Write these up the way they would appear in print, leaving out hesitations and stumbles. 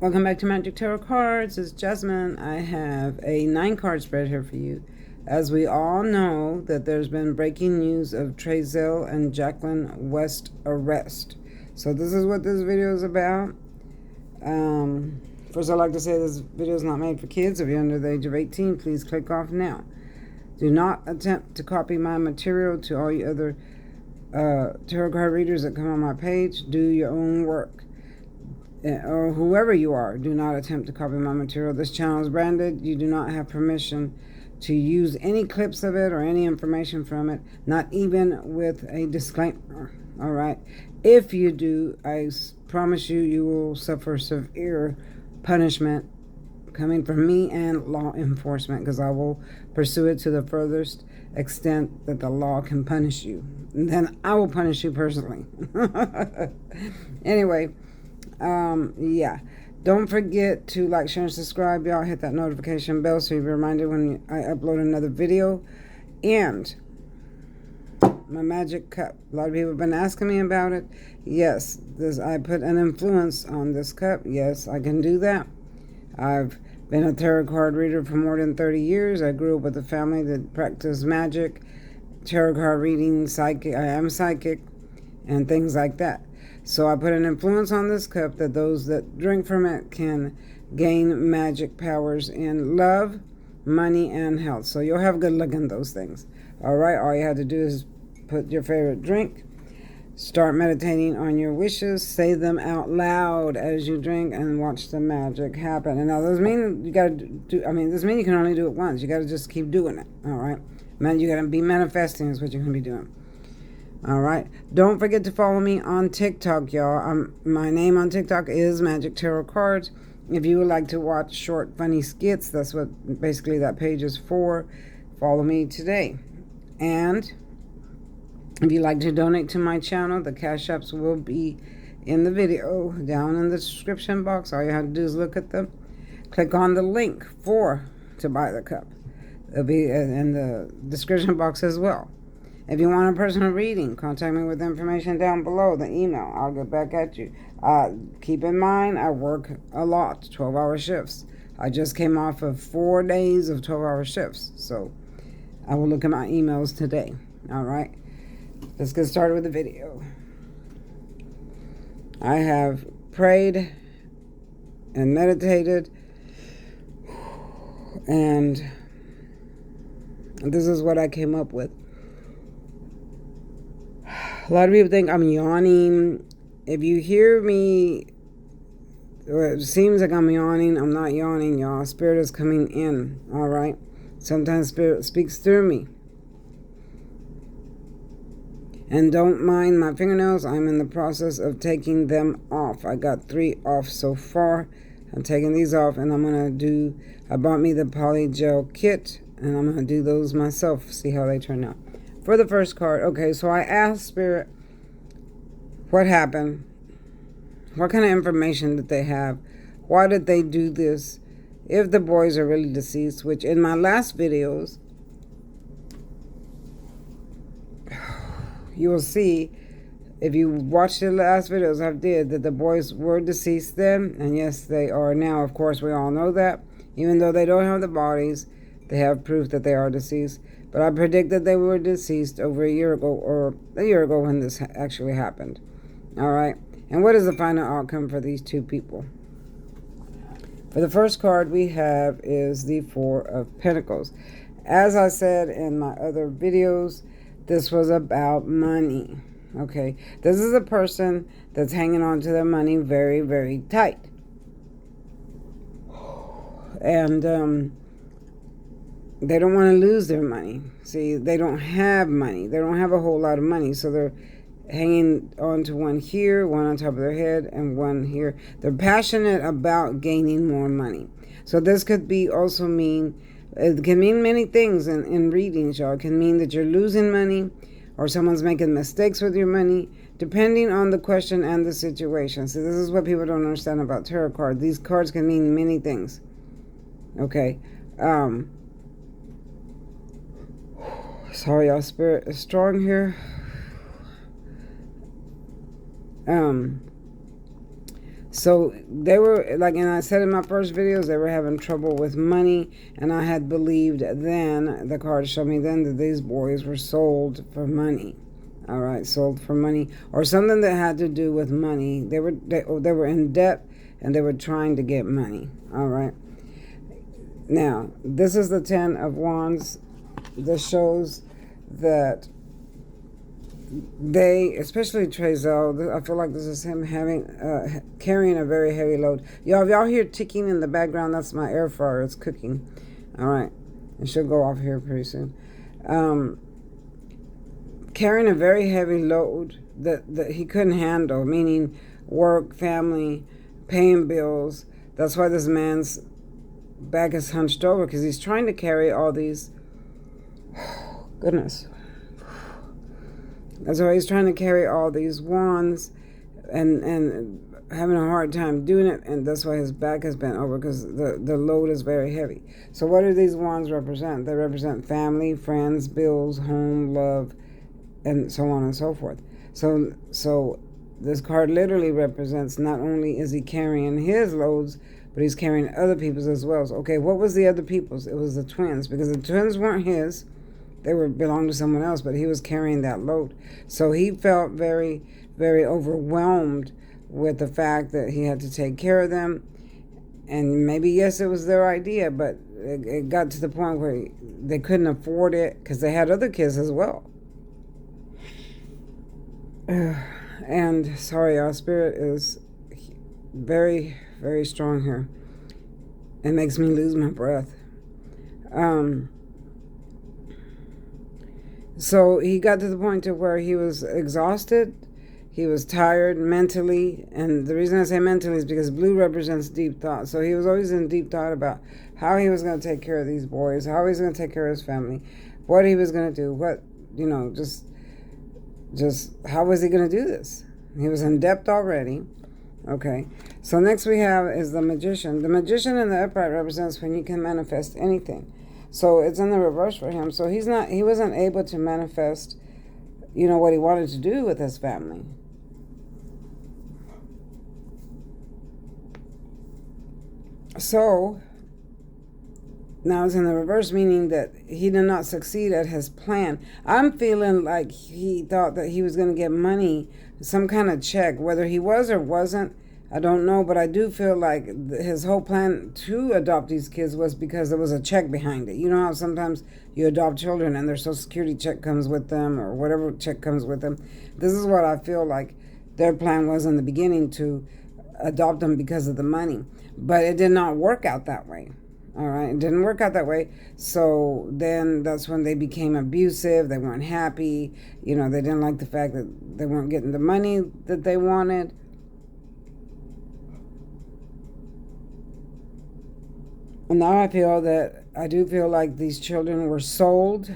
Welcome back to Magic Tarot Cards. It's Jasmine. I have a 9-card spread here for you. As we all know that there's been breaking news of Trezell and Jacqueline West arrest. So this is what this video is about. First, I'd like to say this video is not made for kids. If you're under the age of 18, please click off now. Do not attempt to copy my material. To all you other tarot card readers that come on my page, do your own work. Or whoever you are, do not attempt to copy my material. This channel is branded. You do not have permission to use any clips of it or any information from it, not even with a disclaimer. All right. If you do, I promise you, you will suffer severe punishment coming from me and law enforcement, because I will pursue it to the furthest extent that the law can punish you. And then I will punish you personally. Anyway. Yeah, don't forget to like, share, and subscribe. Y'all hit that notification bell so you'll be reminded when I upload another video. And my magic cup, a lot of people have been asking me about it. Yes, I put an influence on this cup. Yes, I can do that. I've been a tarot card reader for more than 30 years. I grew up with a family that practiced magic, tarot card reading, psychic. I am psychic, and things like that. So I put an influence on this cup that those that drink from it can gain magic powers in love, money, and health. So you'll have good luck in those things. All right, all you have to do is put your favorite drink, start meditating on your wishes, say them out loud as you drink, and watch the magic happen. And now, doesn't mean you got to do, doesn't mean you can only do it once. You got to just keep doing it. All right, man, you got to be manifesting is what you're going to be doing. All right. Don't forget to follow me on TikTok, y'all. My name on TikTok is Magic Tarot Cards. If you would like to watch short, funny skits, that's what basically that page is for. Follow me today. And if you'd like to donate to my channel, the cash apps will be in the video down in the description box. All you have to do is look at them. Click on the link to buy the cup. It'll be in the description box as well. If you want a personal reading, contact me with the information down below, the email. I'll get back at you. Keep in mind, I work a lot, 12-hour shifts. I just came off of 4 days of 12-hour shifts. So I will look at my emails today. All right. Let's get started with the video. I have prayed and meditated. And this is what I came up with. A lot of people think I'm yawning. If you hear me, or it seems like I'm yawning, I'm not yawning, y'all. Spirit is coming in, all right? Sometimes Spirit speaks through me. And don't mind my fingernails. I'm in the process of taking them off. I got 3 off so far. I'm taking these off, and I'm going to do, I bought me the poly gel kit, and I'm going to do those myself, see how they turn out. For the first card, okay, so I asked Spirit what happened, what kind of information did they have, why did they do this, if the boys are really deceased, which in my last videos, you will see, if you watch the last videos I did, that the boys were deceased then, and yes, they are now. Of course, we all know that. Even though they don't have the bodies, they have proof that they are deceased. But I predict that they were deceased over a year ago, or a year ago when this actually happened. All right. And what is the final outcome for these 2 people? For the first card we have is the 4 of Pentacles. As I said in my other videos, this was about money. Okay. This is a person that's hanging on to their money very, very tight. And, they don't want to lose their money. See, they don't have money. They don't have a whole lot of money. So they're hanging on to one here, one on top of their head, and one here. They're passionate about gaining more money. So this could be also mean, it can mean many things in readings, y'all. It can mean that you're losing money, or someone's making mistakes with your money, depending on the question and the situation. So this is what people don't understand about tarot cards. These cards can mean many things. Okay. Sorry, y'all, Spirit is strong here. So they were, like, and I said in my first videos, they were having trouble with money, and I had believed then, the cards showed me then, that these boys were sold for money. All right, sold for money, or something that had to do with money. They were in debt, and they were trying to get money. All right. Now, this is the 10 of Wands. This shows that they, especially Trezell, I feel like this is him carrying a very heavy load. Y'all, if y'all hear ticking in the background, that's my air fryer. It's cooking. All right. It should go off here pretty soon. Carrying a very heavy load that he couldn't handle, meaning work, family, paying bills. That's why this man's back is hunched over, because he's trying to carry all these, goodness. That's why he's trying to carry all these wands and having a hard time doing it, and that's why his back has bent over, because the load is very heavy. So what do these wands represent? They represent family, friends, bills, home, love, and so on and so forth. So this card literally represents, not only is he carrying his loads, but he's carrying other people's as well. So, okay, what was the other people's? It was the twins, because the twins weren't his. They belonged to someone else, but he was carrying that load. So he felt very, very overwhelmed with the fact that he had to take care of them. And maybe, yes, it was their idea, but it got to the point where they couldn't afford it, because they had other kids as well. And sorry, our spirit is very, very strong here. It makes me lose my breath. So he got to the point to where he was exhausted, he was tired mentally, and the reason I say mentally is because blue represents deep thought. So he was always in deep thought about how he was going to take care of these boys, how he was going to take care of his family, what he was going to do, what, just how was he going to do this? He was in debt already. Okay, so next we have is the Magician. The Magician in the upright represents when you can manifest anything. So it's in the reverse for him. So he wasn't able to manifest, what he wanted to do with his family. So now it's in the reverse, meaning that he did not succeed at his plan. I'm feeling like he thought that he was going to get money, some kind of check, whether he was or wasn't, I don't know, but I do feel like his whole plan to adopt these kids was because there was a check behind it. You know how sometimes you adopt children and their Social Security check comes with them, or whatever check comes with them. This is what I feel like their plan was in the beginning, to adopt them because of the money. But it did not work out that way. All right, it didn't work out that way. So then that's when they became abusive. They weren't happy. They didn't like the fact that they weren't getting the money that they wanted. And now I do feel like these children were sold,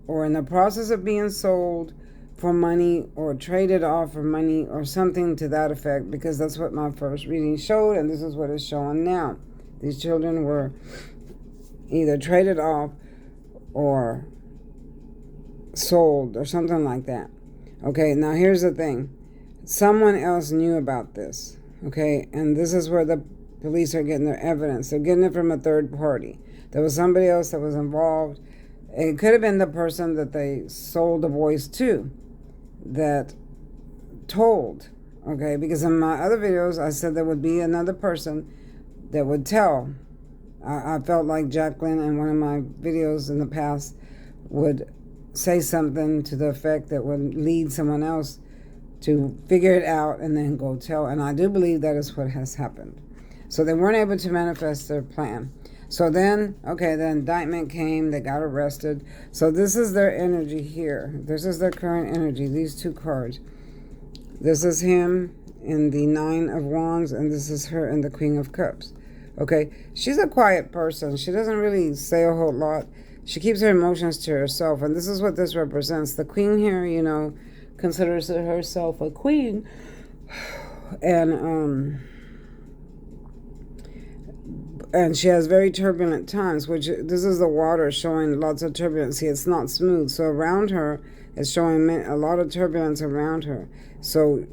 or in the process of being sold for money, or traded off for money, or something to that effect, because that's what my first reading showed, and this is what it's showing now. These children were either traded off or sold or something like that. Okay, now here's the thing. Someone else knew about this, okay? And this is where the police are getting their evidence. They're getting it from a third party. There was somebody else that was involved. It could have been the person that they sold the boys to that told, okay? Because in my other videos, I said there would be another person that would tell. I felt like Jacqueline in one of my videos in the past would say something to the effect that would lead someone else to figure it out and then go tell. And I do believe that is what has happened. So they weren't able to manifest their plan. So then, okay, the indictment came, they got arrested. So this is their energy here. This is their current energy, these two cards. This is him in the Nine of Wands, and this is her in the Queen of Cups. Okay, she's a quiet person. She doesn't really say a whole lot. She keeps her emotions to herself, and this is what this represents. The queen here, considers herself a queen, and she has very turbulent times, which this is the water showing lots of turbulence. It's not smooth. So around her, it's showing a lot of turbulence around her. So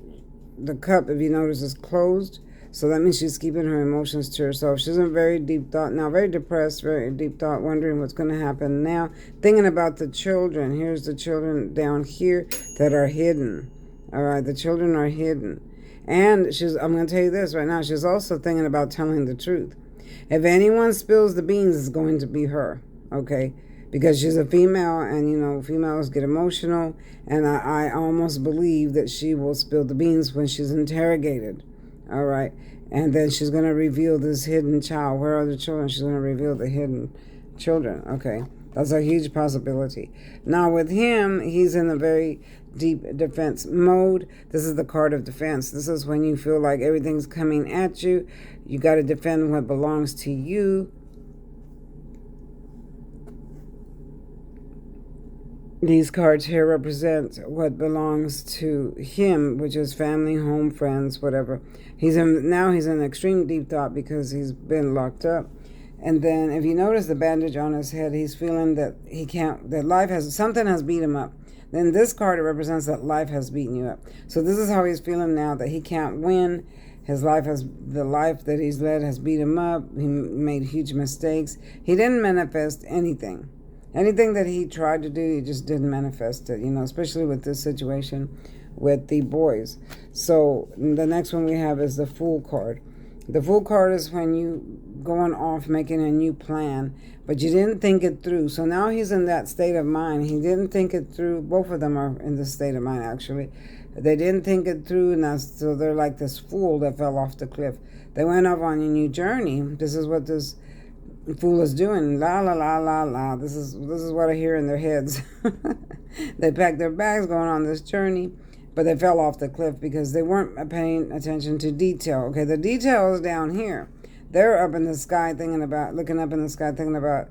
the cup, if you notice, is closed. So that means she's keeping her emotions to herself. She's in very deep thought now, very depressed, very deep thought, wondering what's going to happen now, thinking about the children. Here's the children down here that are hidden. All right, the children are hidden. And I'm going to tell you this right now, she's also thinking about telling the truth. If anyone spills the beans, it's going to be her, okay? Because she's a female, and, females get emotional, and I almost believe that she will spill the beans when she's interrogated, all right? And then she's going to reveal this hidden child. Where are the children? She's going to reveal the hidden children, okay? That's a huge possibility. Now, with him, he's in a very deep defense mode. This is the card of defense. This is when you feel like everything's coming at you. You got to defend what belongs to you. These cards here represent what belongs to him, which is family, home, friends, whatever. Now he's in extreme deep thought because he's been locked up. And then if you notice the bandage on his head, he's feeling that something has beat him up. Then this card represents that life has beaten you up. So this is how he's feeling now, that he can't win. The life that he's led has beat him up. He made huge mistakes. He didn't manifest anything. Anything that he tried to do, he just didn't manifest it, especially with this situation with the boys. So the next one we have is the Fool card. The Fool card is when you going off making a new plan, but you didn't think it through. So now he's in that state of mind. He didn't think it through. Both of them are in this state of mind, actually. They didn't think it through, and so they're like this fool that fell off the cliff. They went off on a new journey. This is what this fool is doing. La la la la la. This is what I hear in their heads. They packed their bags going on this journey, but they fell off the cliff because they weren't paying attention to detail. Okay, the detail is down here. They're up in the sky looking up in the sky thinking about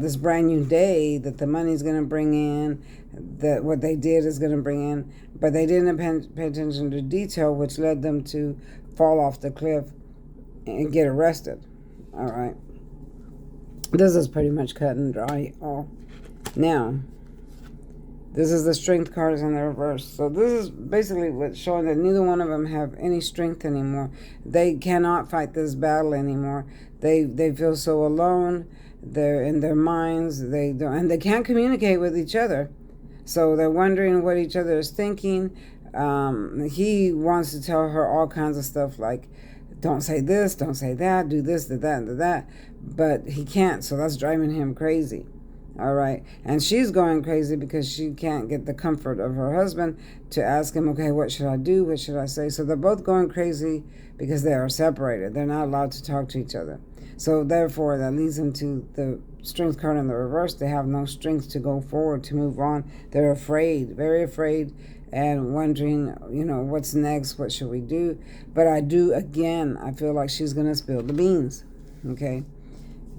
this brand new day that the money's going to bring in, that what they did is going to bring in, but they didn't pay attention to detail, which led them to fall off the cliff and get arrested. All right. This is pretty much cut and dry. Now, this is the Strength cards in the reverse. So this is basically what's showing that neither one of them have any strength anymore. They cannot fight this battle anymore. They feel so alone. They're in their minds. And they can't communicate with each other. So they're wondering what each other is thinking. He wants to tell her all kinds of stuff like, don't say this, don't say that, do this, do that, and do that. But he can't, so that's driving him crazy. All right. And she's going crazy because she can't get the comfort of her husband to ask him, okay, what should I do? What should I say? So they're both going crazy because they are separated. They're not allowed to talk to each other. So therefore, that leads them to the Strength card in the reverse. They have no strength to go forward, to move on. They're afraid, very afraid, and wondering, what's next? What should we do? But I feel like she's going to spill the beans. Okay?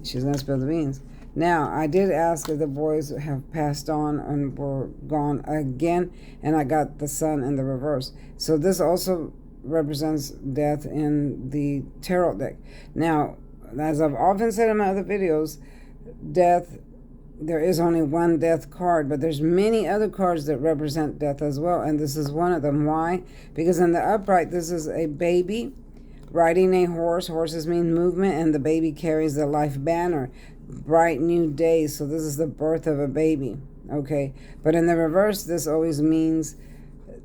She's going to spill the beans. Now, I did ask if the boys have passed on and were gone again, and I got the Sun in the reverse. So this also represents death in the tarot deck. Now, as I've often said in my other videos, death, there is only one death card, but there's many other cards that represent death as well, and this is one of them. Why? Because in the upright, this is a baby riding a horse. Horses mean movement, and the baby carries the life banner. Bright new day. So this is the birth of a baby. Okay. But in the reverse, this always means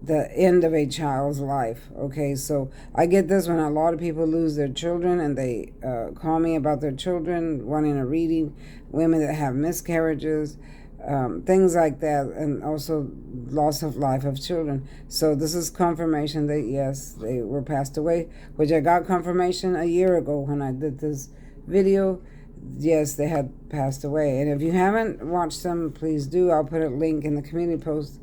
the end of a child's life. Okay. So I get this when a lot of people lose their children and they call me about their children, wanting a reading, women that have miscarriages, things like that, and also loss of life of children. So this is confirmation that yes, they were passed away, which I got confirmation a year ago when I did this video. Yes, they had passed away. And if you haven't watched them, please do. I'll put a link in the community post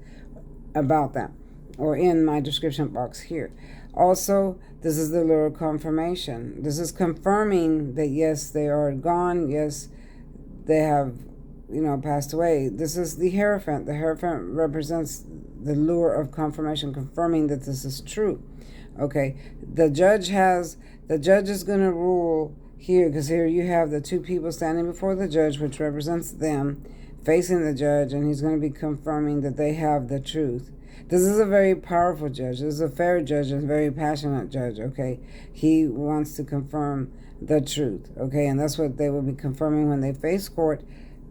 about that, or in my description box here. Also, this is the lure confirmation. This is confirming that yes, they are gone. Yes, they have, passed away. This is the Hierophant. The Hierophant represents the lure of confirmation, confirming that this is true. Okay, the judge is going to rule here, because here you have the two people standing before the judge, which represents them, facing the judge, and he's going to be confirming that they have the truth. This is a very powerful judge. This is a fair judge and a very passionate judge, okay? He wants to confirm the truth, okay? And that's what they will be confirming when they face court,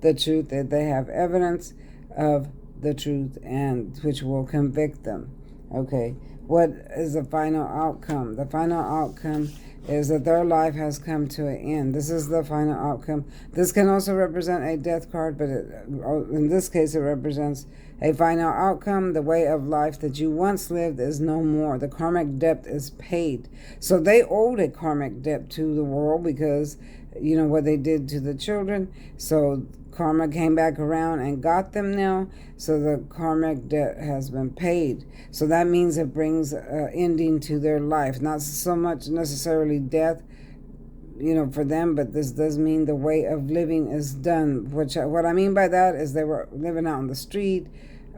the truth, that they have evidence of the truth, and which will convict them, okay? What is the final outcome? The final outcome is that their life has come to an end. This is the final outcome. This can also represent a death card, but in this case it represents a final outcome. The way of life that you once lived is no more. The karmic debt is paid. So they owed a karmic debt to the world because, you know, what they did to the children. So karma came back around and got them now. So the karmic debt has been paid. So that means it brings an ending to their life. Not so much necessarily death, you know, for them, but this does mean the way of living is done. What I mean by that is they were living out on the street,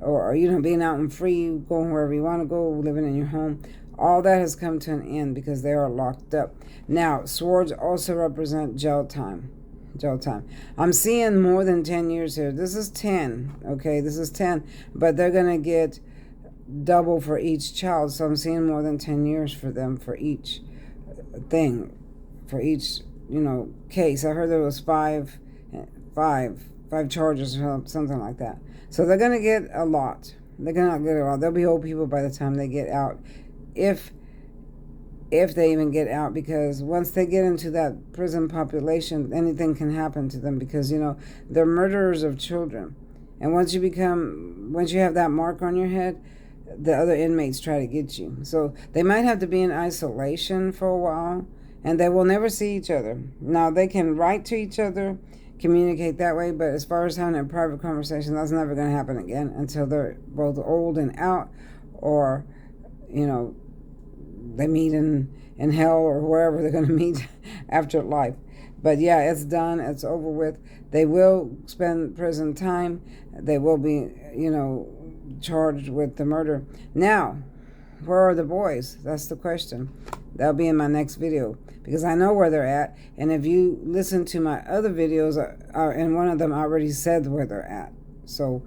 or, you know, being out and free, going wherever you want to go, living in your home. All that has come to an end because they are locked up. Now, swords also represent jail time. Jail time. I'm seeing more than 10 years here. This is 10, okay? This is 10, but they're going to get double for each child. So I'm seeing more than 10 years for them for each thing, for each, you know, case. I heard there was five charges or something like that. So they're going to get a lot. They're going to get a lot. They'll be old people by the time they get out, if they even get out, because once they get into that prison population, anything can happen to them because, you know, they're murderers of children. And once you have that mark on your head, the other inmates try to get you. So they might have to be in isolation for a while, and they will never see each other. Now, they can write to each other, communicate that way, but as far as having a private conversation, that's never going to happen again until they're both old and out, or, you know, they meet in hell or wherever they're going to meet after life. But yeah, it's done. It's over with. They will spend prison time. They will be, you know, charged with the murder. Now, where are the boys? That's the question. That'll be in my next video because I know where they're at. And if you listen to my other videos, in one of them I already said where they're at. So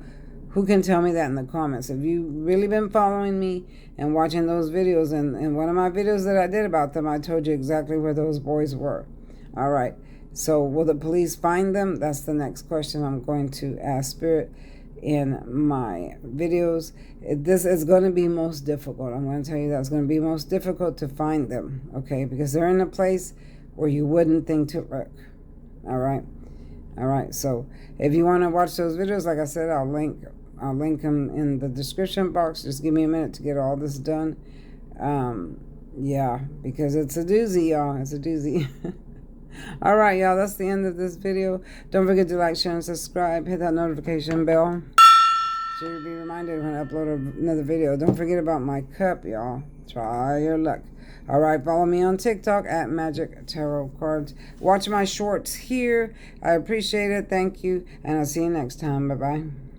who can tell me that in the comments? If you've really been following me and watching those videos, and one of my videos that I did about them, I told you exactly where those boys were. All right. So will the police find them? That's the next question I'm going to ask Spirit in my videos. This is going to be most difficult. I'm going to tell you that it's going to be most difficult to find them, okay? Because they're in a place where you wouldn't think to look. All right. All right. So if you want to watch those videos, like I said, I'll link them in the description box. Just give me a minute to get all this done. Yeah, because it's a doozy, y'all. It's a doozy. All right, y'all. That's the end of this video. Don't forget to like, share, and subscribe. Hit that notification bell so you'll be reminded when I upload another video. Don't forget about my cup, y'all. Try your luck. All right, follow me on TikTok at Magic Tarot Cards. Watch my shorts here. I appreciate it. Thank you. And I'll see you next time. Bye-bye.